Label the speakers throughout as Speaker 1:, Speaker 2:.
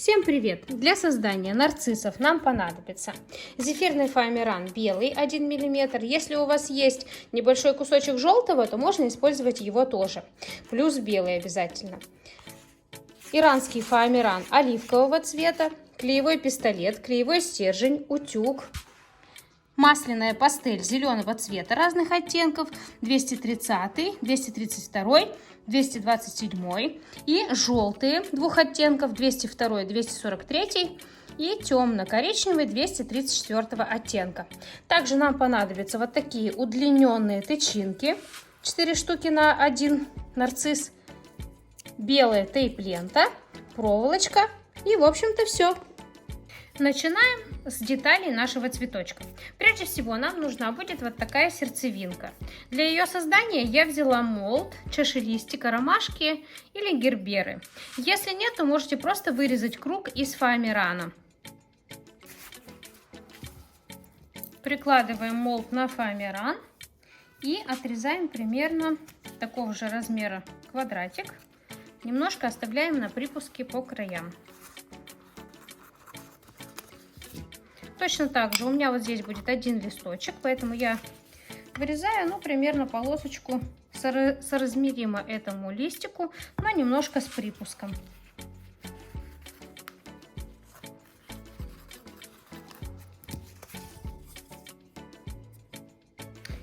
Speaker 1: Всем привет! Для создания нарциссов нам понадобится зефирный фоамиран белый 1 мм. Если у вас есть небольшой кусочек желтого, то можно использовать его тоже. Плюс белый обязательно. Иранский фоамиран оливкового цвета, клеевой пистолет, клеевой стержень, утюг, масляная пастель зеленого цвета разных оттенков 230, 232, 227 и желтые двух оттенков 202, 243 и темно-коричневый 234 оттенка. Также нам понадобятся вот такие удлиненные тычинки, 4 штуки на 1 нарцисс, белая тейп-лента, проволочка и, в общем-то, все. Начинаем с деталей нашего цветочка. Прежде всего нам нужна будет вот такая сердцевинка. Для ее создания я взяла молд, чашелистика, ромашки или герберы. Если нет, то можете просто вырезать круг из фоамирана. Прикладываем молд на фоамиран и отрезаем примерно такого же размера квадратик. Немножко оставляем на припуске по краям. Точно так же у меня вот здесь будет один листочек, поэтому я вырезаю, примерно полосочку соразмеримо этому листику, но немножко с припуском.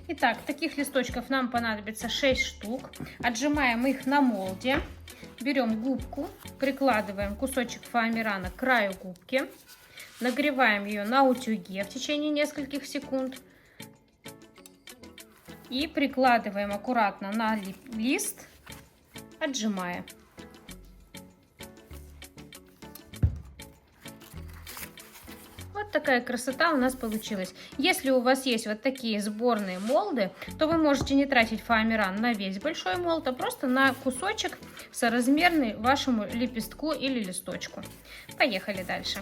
Speaker 1: Итак, таких листочков нам понадобится 6 штук. Отжимаем их на молде. Берем губку, прикладываем кусочек фоамирана к краю губки. Нагреваем ее на утюге в течение нескольких секунд и прикладываем аккуратно на лист, отжимая. Вот такая красота у нас получилась. Если у вас есть вот такие сборные молды, то вы можете не тратить фоамиран на весь большой молд, а просто на кусочек соразмерный вашему лепестку или листочку. Поехали дальше.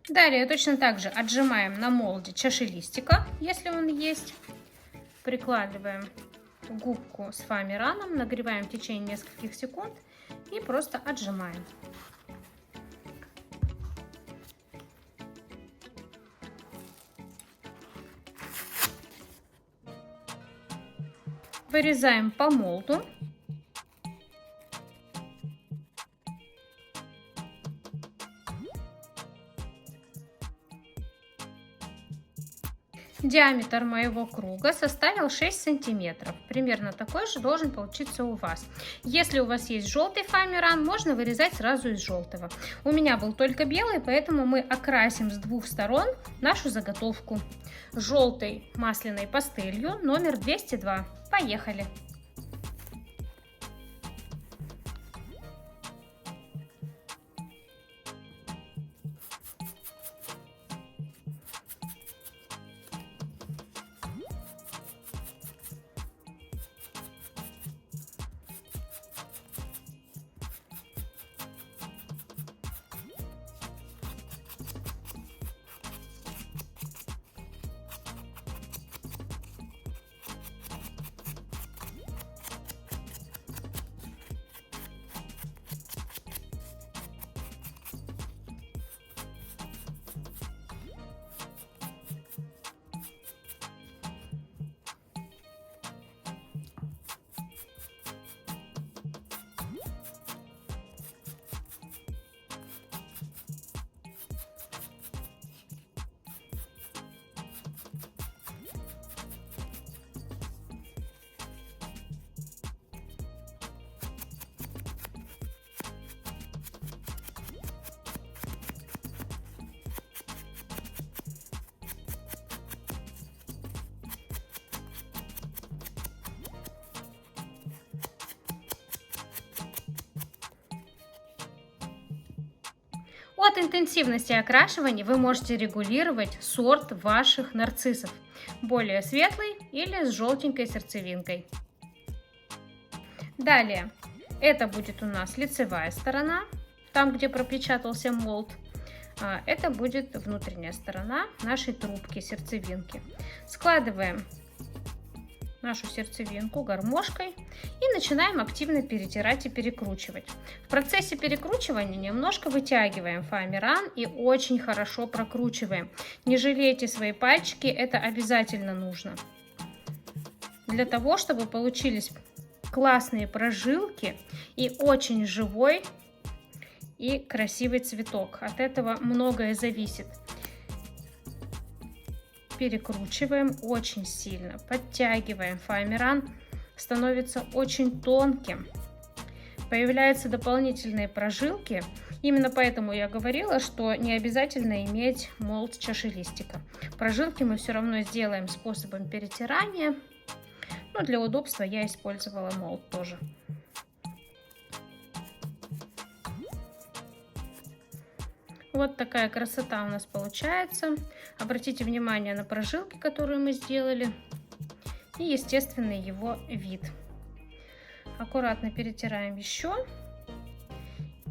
Speaker 1: Далее точно так же отжимаем на молде чашелистика, если он есть. Прикладываем губку с фоамираном, нагреваем в течение нескольких секунд и просто отжимаем. Вырезаем по молду. Диаметр моего круга составил 6 сантиметров. Примерно такой же должен получиться у вас. Если у вас есть желтый фоамиран, можно вырезать сразу из желтого. У меня был только белый, поэтому мы окрасим с двух сторон нашу заготовку желтой масляной пастелью номер 202. Поехали! от интенсивности окрашивания вы можете регулировать сорт ваших нарциссов. Более светлый или с желтенькой сердцевинкой. Далее, это будет у нас лицевая сторона, там, где пропечатался молд. Это будет внутренняя сторона нашей трубки, сердцевинки. Складываем нашу сердцевинку гармошкой и начинаем активно перетирать и перекручивать. В процессе перекручивания немножко вытягиваем фоамиран и очень хорошо прокручиваем. Не жалейте свои пальчики, это обязательно нужно. Для того, чтобы получились классные прожилки и очень живой и красивый цветок. От этого многое зависит. Перекручиваем очень сильно, подтягиваем. Фоамиран становится очень тонким. Появляются дополнительные прожилки. Именно поэтому я говорила, что не обязательно иметь молд чашелистика. Прожилки мы все равно сделаем способом перетирания. Но для удобства я использовала молд тоже. Вот такая красота у нас получается. Обратите внимание на прожилки, которые мы сделали. И естественный его вид. Аккуратно перетираем еще.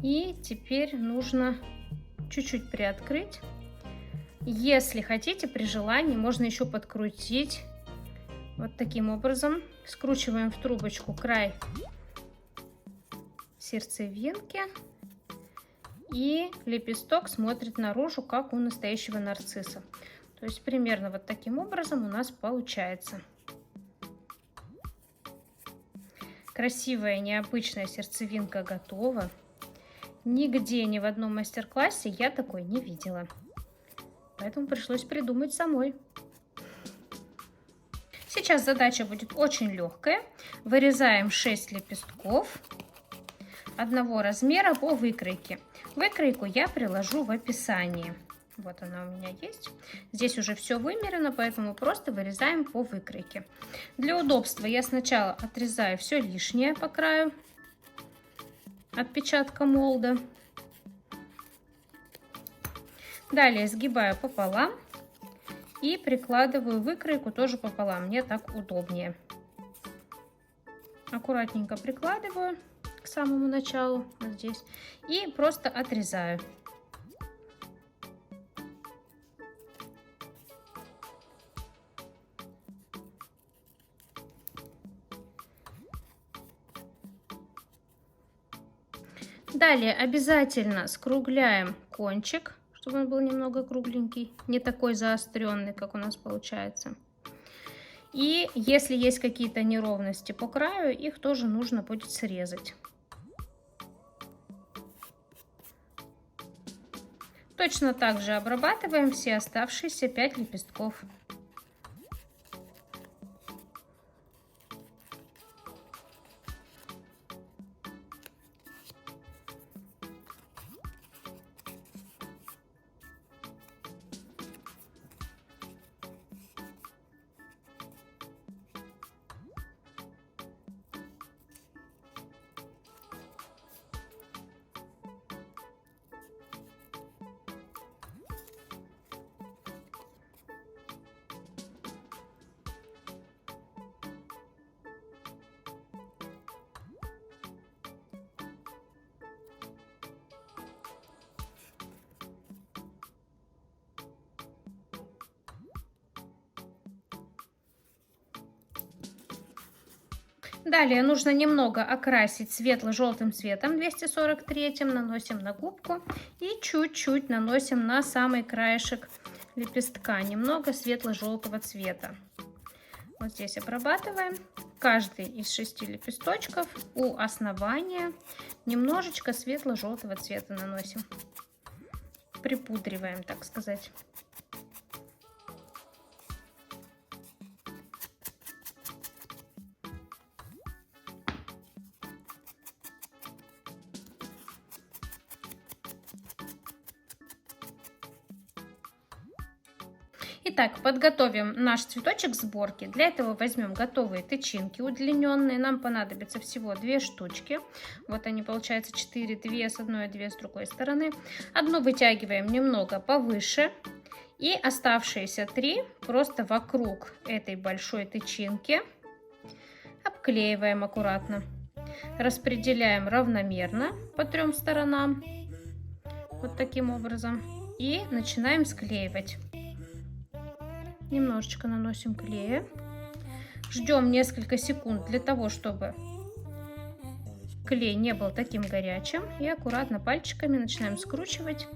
Speaker 1: И теперь нужно чуть-чуть приоткрыть. Если хотите, при желании, можно еще подкрутить. Вот таким образом. Скручиваем в трубочку край сердцевинки. И лепесток смотрит наружу, как у настоящего нарцисса. То есть примерно вот таким образом у нас получается. Красивая, необычная сердцевинка готова. Нигде, ни в одном мастер-классе я такой не видела. Поэтому пришлось придумать самой. Сейчас задача будет очень легкая. Вырезаем 6 лепестков одного размера по выкройке. Выкройку я приложу в описании. Вот она у меня есть. Здесь уже все вымерено, поэтому просто вырезаем по выкройке. Для удобства я сначала отрезаю все лишнее по краю отпечатка молда. Далее сгибаю пополам и прикладываю выкройку тоже пополам. Мне так удобнее. Аккуратненько прикладываю к самому началу, вот здесь, и просто отрезаю. Далее обязательно скругляем кончик, чтобы он был немного кругленький, не такой заостренный, как у нас получается. И если есть какие-то неровности по краю, их тоже нужно будет срезать. Точно так же обрабатываем все оставшиеся 5 лепестков. Далее нужно немного окрасить светло-желтым цветом 243, наносим на губку и чуть-чуть наносим на самый краешек лепестка, немного светло-желтого цвета. Вот здесь обрабатываем каждый из 6 лепесточков у основания, немножечко светло-желтого цвета наносим, припудриваем, так сказать. Итак, подготовим наш цветочек к сборке. Для этого возьмем готовые тычинки удлиненные. Нам понадобится всего 2 штучки. Вот они, получается 4, 2 с одной, 2 с другой стороны. Одну вытягиваем немного повыше. И оставшиеся 3 просто вокруг этой большой тычинки обклеиваем аккуратно. Распределяем равномерно по 3 сторонам. Вот таким образом. И начинаем склеивать. Немножечко наносим клея. Ждем несколько секунд для того, чтобы клей не был таким горячим. И аккуратно пальчиками начинаем скручивать.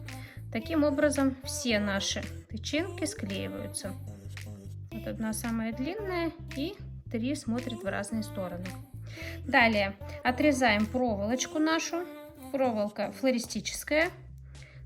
Speaker 1: Таким образом все наши тычинки склеиваются. Вот одна самая длинная и 3 смотрят в разные стороны. Далее отрезаем проволочку нашу. Проволока флористическая.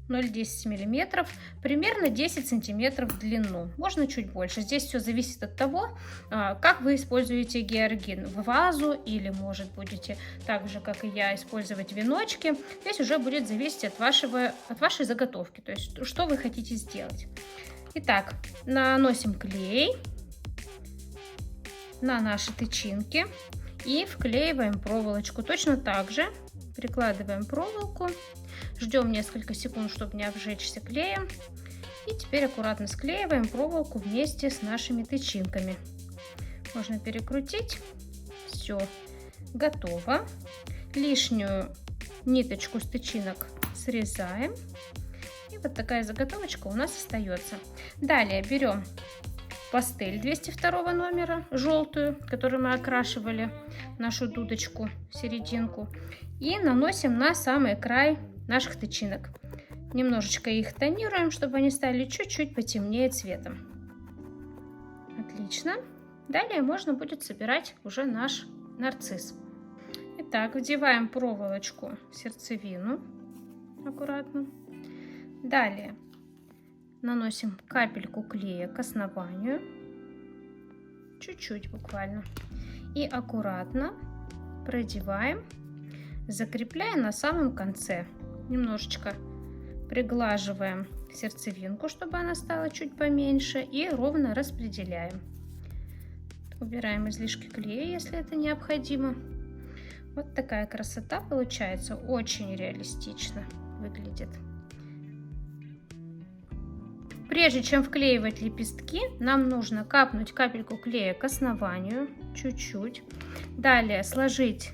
Speaker 1: 0,10 мм, примерно 10 сантиметров в длину, можно чуть больше. Здесь все зависит от того, как вы используете георгин, в вазу или, может, будете так же, как и я, использовать веночки. Здесь уже будет зависеть от вашей заготовки, то есть что вы хотите сделать. Итак, наносим клей на наши тычинки и вклеиваем проволочку. Точно так же прикладываем проволоку. Ждем несколько секунд, чтобы не обжечься клеем. И теперь аккуратно склеиваем проволоку вместе с нашими тычинками. Можно перекрутить. Все, готово. Лишнюю ниточку с тычинок срезаем. И вот такая заготовочка у нас остается. Далее берем пастель 202 номера, желтую, которую мы окрашивали нашу дудочку, серединку. И наносим на самый край наших тычинок. Немножечко их тонируем, чтобы они стали чуть-чуть потемнее цветом. Отлично. Далее можно будет собирать уже наш нарцисс. Итак, вдеваем проволочку в сердцевину аккуратно. Далее наносим капельку клея к основанию. Чуть-чуть буквально. И аккуратно продеваем, закрепляя на самом конце. Немножечко приглаживаем сердцевинку, чтобы она стала чуть поменьше, и ровно распределяем. Убираем излишки клея, если это необходимо. Вот такая красота получается, очень реалистично выглядит. Прежде чем вклеивать лепестки, нам нужно капнуть капельку клея к основанию, чуть-чуть. Далее сложить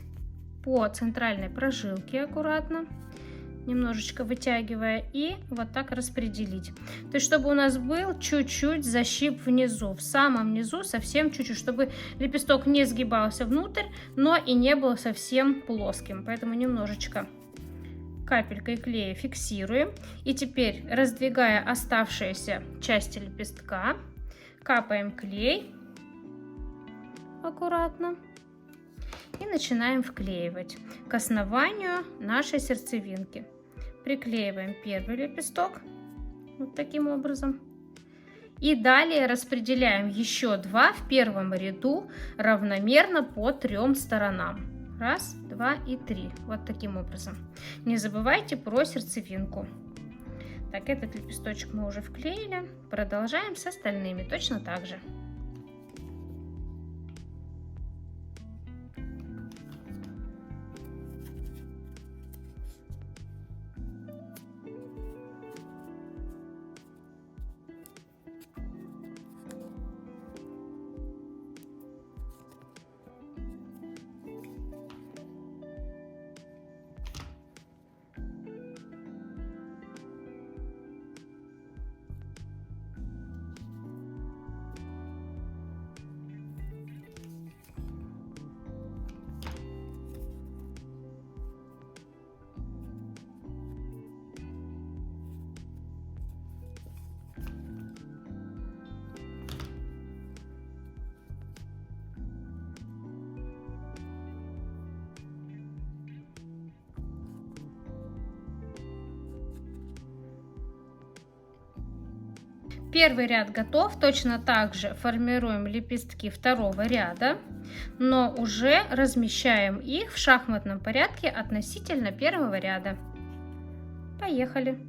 Speaker 1: по центральной прожилке аккуратно, немножечко вытягивая, и вот так распределить. То есть, чтобы у нас был чуть-чуть защип внизу, в самом низу совсем чуть-чуть, чтобы лепесток не сгибался внутрь, но и не был совсем плоским. Поэтому немножечко капелькой клея фиксируем. И теперь, раздвигая оставшиеся части лепестка, капаем клей аккуратно. И начинаем вклеивать к основанию нашей сердцевинки. Приклеиваем первый лепесток вот таким образом. И далее распределяем еще 2 в первом ряду равномерно по 3 сторонам. 1, 2 и 3. Вот таким образом. Не забывайте про сердцевинку. Так, этот лепесточек мы уже вклеили. Продолжаем с остальными точно так же. Первый ряд готов. Точно так же формируем лепестки второго ряда, но уже размещаем их в шахматном порядке относительно первого ряда. Поехали!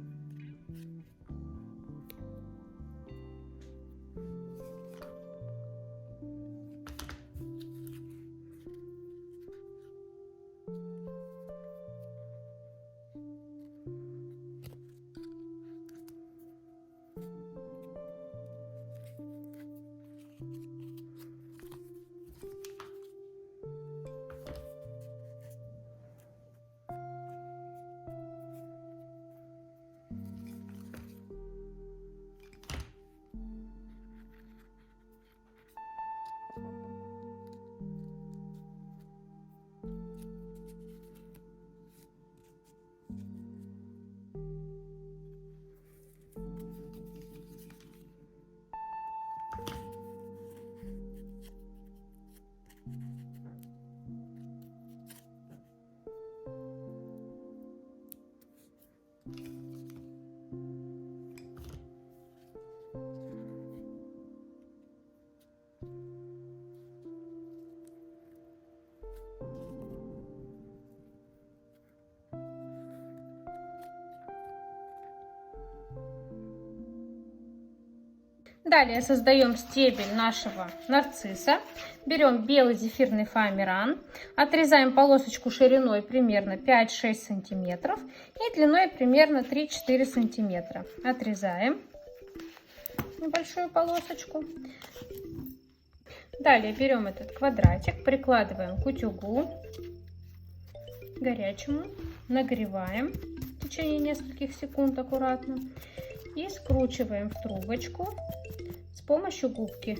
Speaker 1: Далее создаем стебель нашего нарцисса. Берем белый зефирный фоамиран, отрезаем полосочку шириной примерно 5-6 сантиметров и длиной примерно 3-4 сантиметра. Отрезаем небольшую полосочку. Далее берем этот квадратик, прикладываем к утюгу горячему, нагреваем в течение нескольких секунд аккуратно и скручиваем в трубочку с помощью губки.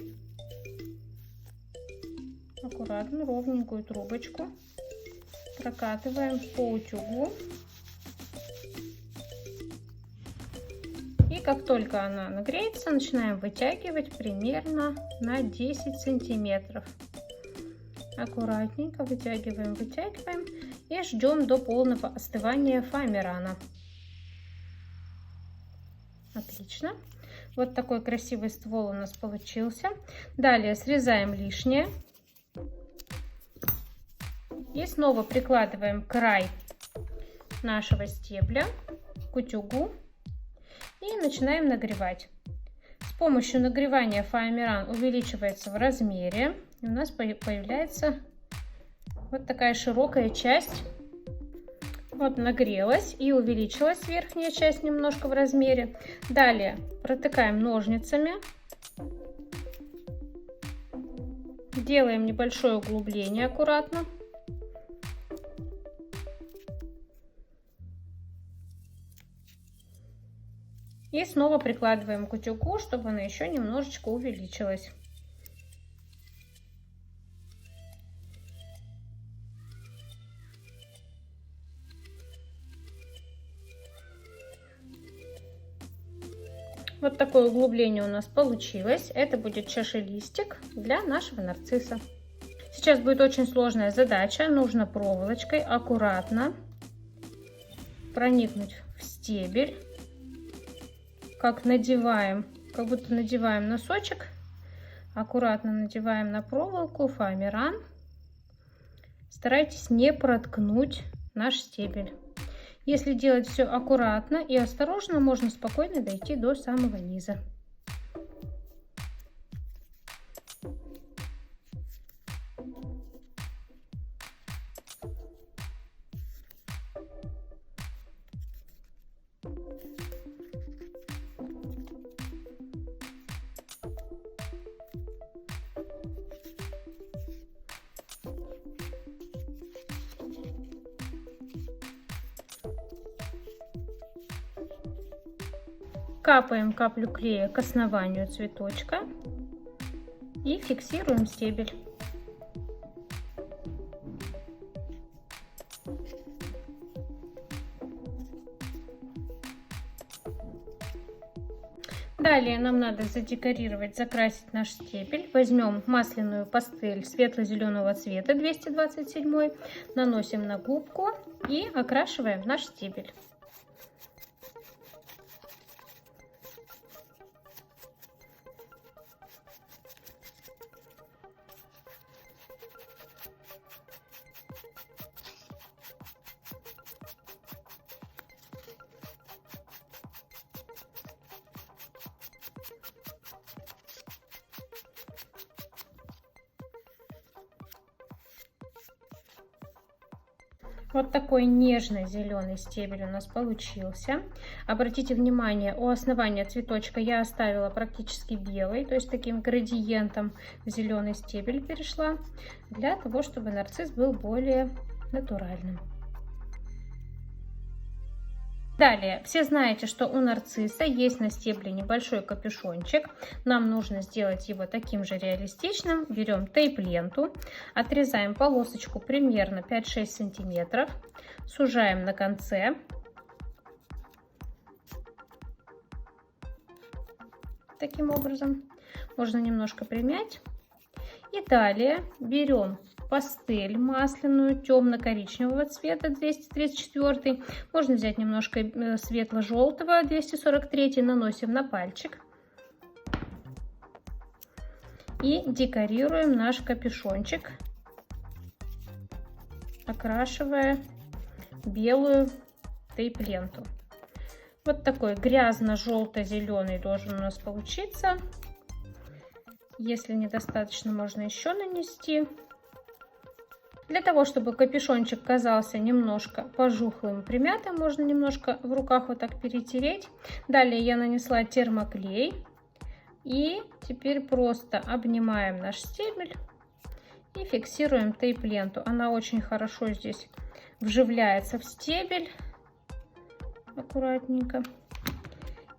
Speaker 1: Аккуратно ровненькую трубочку прокатываем по утюгу. И как только она нагреется, начинаем вытягивать примерно на 10 сантиметров. Аккуратненько вытягиваем и ждем до полного остывания фоамирана. Отлично. Вот такой красивый ствол у нас получился. Далее срезаем лишнее. И снова прикладываем край нашего стебля к утюгу и начинаем нагревать. С помощью нагревания фоамиран увеличивается в размере. И у нас появляется вот такая широкая часть. Вот нагрелась и увеличилась верхняя часть немножко в размере. Далее протыкаем ножницами. Делаем небольшое углубление аккуратно. И снова прикладываем к утюгу, чтобы она еще немножечко увеличилась. Вот такое углубление у нас получилось. Это будет чашелистик для нашего нарцисса. Сейчас будет очень сложная задача. Нужно проволочкой аккуратно проникнуть в стебель. Как будто надеваем носочек. Аккуратно надеваем на проволоку фоамиран. Старайтесь не проткнуть наш стебель. Если делать все аккуратно и осторожно, можно спокойно дойти до самого низа. Капаем каплю клея к основанию цветочка и фиксируем стебель. Далее нам надо задекорировать, закрасить наш стебель. Возьмем масляную пастель светло-зеленого цвета 227, наносим на губку и окрашиваем наш стебель. Вот такой нежно-зеленый стебель у нас получился. Обратите внимание, у основания цветочка я оставила практически белый, то есть таким градиентом в зеленый стебель перешла, для того, чтобы нарцисс был более натуральным. Далее, все знаете, что у нарцисса есть на стебле небольшой капюшончик. Нам нужно сделать его таким же реалистичным. Берем тейп-ленту, отрезаем полосочку примерно 5-6 сантиметров, сужаем на конце. Таким образом, можно немножко примять. И далее берем пастель масляную темно-коричневого цвета 234, можно взять немножко светло-желтого 243, наносим на пальчик и декорируем наш капюшончик, окрашивая белую тейп-ленту. Вот такой грязно-желто-зеленый должен у нас получиться Если недостаточно, можно еще нанести. Для того, чтобы капюшончик казался немножко пожухлым, примятым, можно немножко в руках вот так перетереть. Далее я нанесла термоклей. И теперь просто обнимаем наш стебель и фиксируем тейп-ленту. Она очень хорошо здесь вживляется в стебель. Аккуратненько.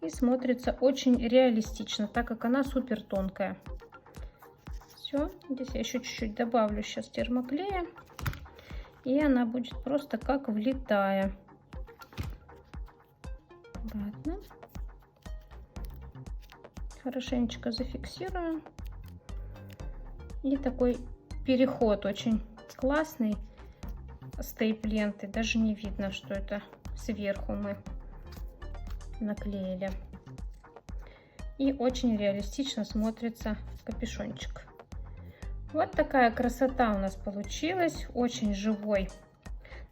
Speaker 1: И смотрится очень реалистично, так как она супер тонкая. Все, здесь я еще чуть-чуть добавлю сейчас термоклея. И она будет просто как влитая. Ладно. Хорошенечко зафиксирую. И такой переход очень классный с тейп-ленты. Даже не видно, что это сверху мы наклеили. И очень реалистично смотрится капюшончик. Вот такая красота у нас получилась. Очень живой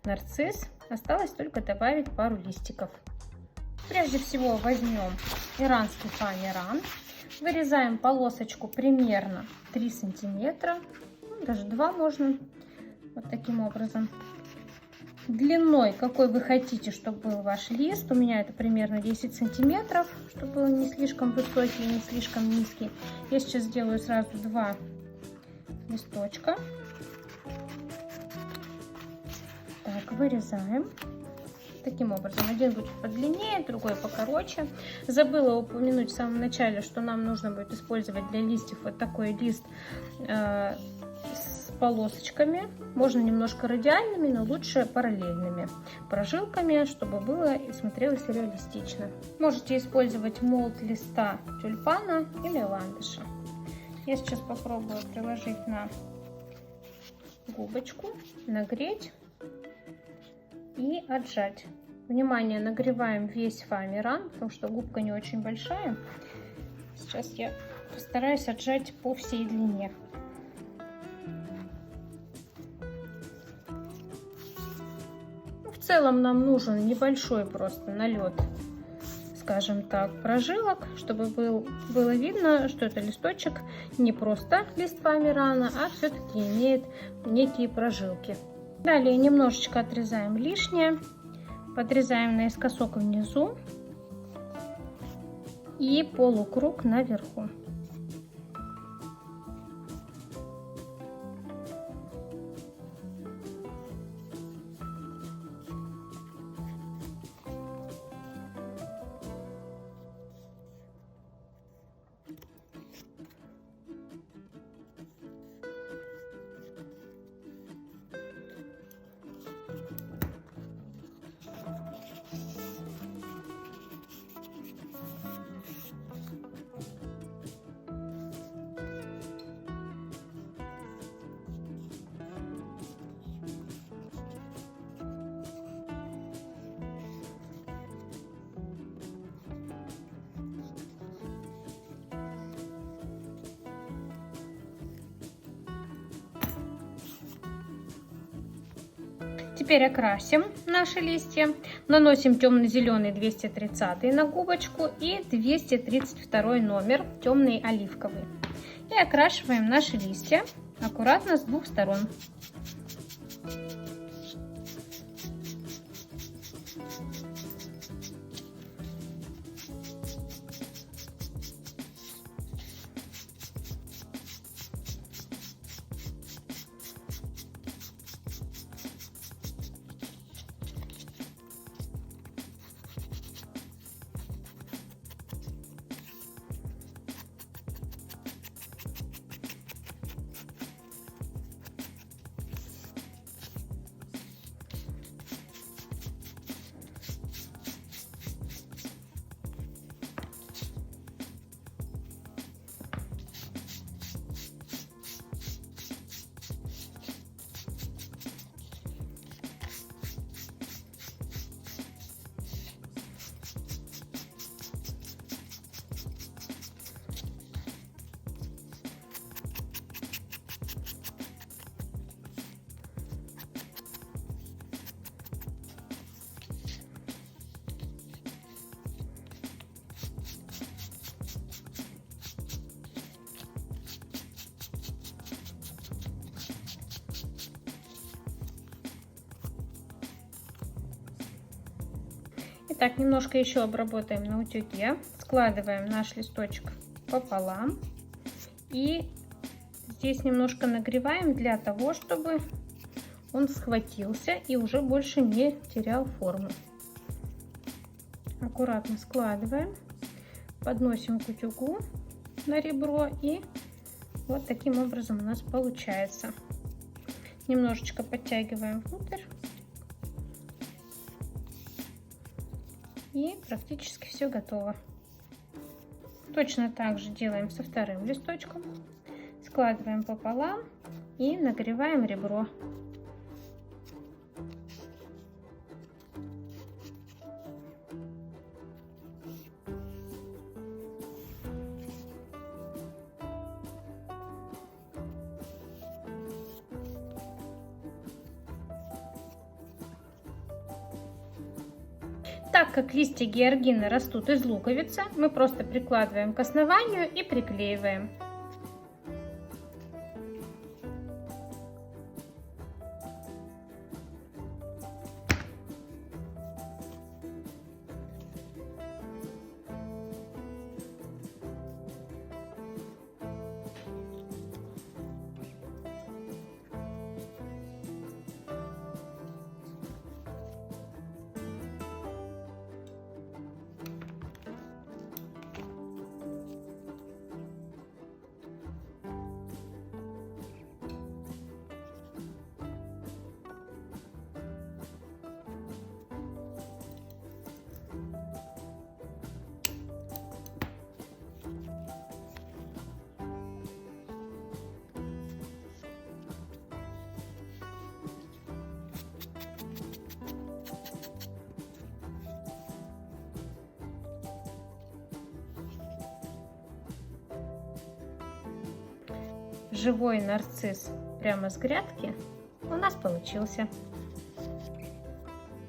Speaker 1: нарцисс. Осталось только добавить пару листиков. Прежде всего возьмем иранский фоамиран. Вырезаем полосочку примерно 3 сантиметра. Даже 2 можно. Вот таким образом. Длиной, какой вы хотите, чтобы был ваш лист. У меня это примерно 10 сантиметров, чтобы был не слишком высокий, не слишком низкий. Я сейчас сделаю сразу 2 листочка. Так, вырезаем. Таким образом, один будет подлиннее, другой покороче. Забыла упомянуть в самом начале, что нам нужно будет использовать для листьев вот такой лист с полосочками. Можно немножко радиальными, но лучше параллельными прожилками, чтобы было и смотрелось реалистично. Можете использовать молд листа тюльпана или ландыша. Я сейчас попробую приложить на губочку, нагреть и отжать. Внимание, нагреваем весь фоамиран, потому что губка не очень большая. Сейчас я постараюсь отжать по всей длине. В целом нам нужен небольшой просто налет, скажем так, прожилок, чтобы было видно, что это листочек не просто лист фоамирана, а все-таки имеет некие прожилки. Далее немножечко отрезаем лишнее, подрезаем наискосок внизу и полукруг наверху. Теперь окрасим наши листья. Наносим темно-зеленый 230 на губочку и 232 номер темный оливковый. И окрашиваем наши листья аккуратно с двух сторон. Итак, немножко еще обработаем на утюге. Складываем наш листочек пополам. И здесь немножко нагреваем для того, чтобы он схватился и уже больше не терял форму. Аккуратно складываем, подносим к утюгу на ребро, и вот таким образом у нас получается. Немножечко подтягиваем внутрь. И практически все готово. Точно так же делаем со вторым листочком. Складываем пополам и нагреваем ребро. Так как листья георгины растут из луковицы, мы просто прикладываем к основанию и приклеиваем. Живой нарцисс прямо с грядки у нас получился.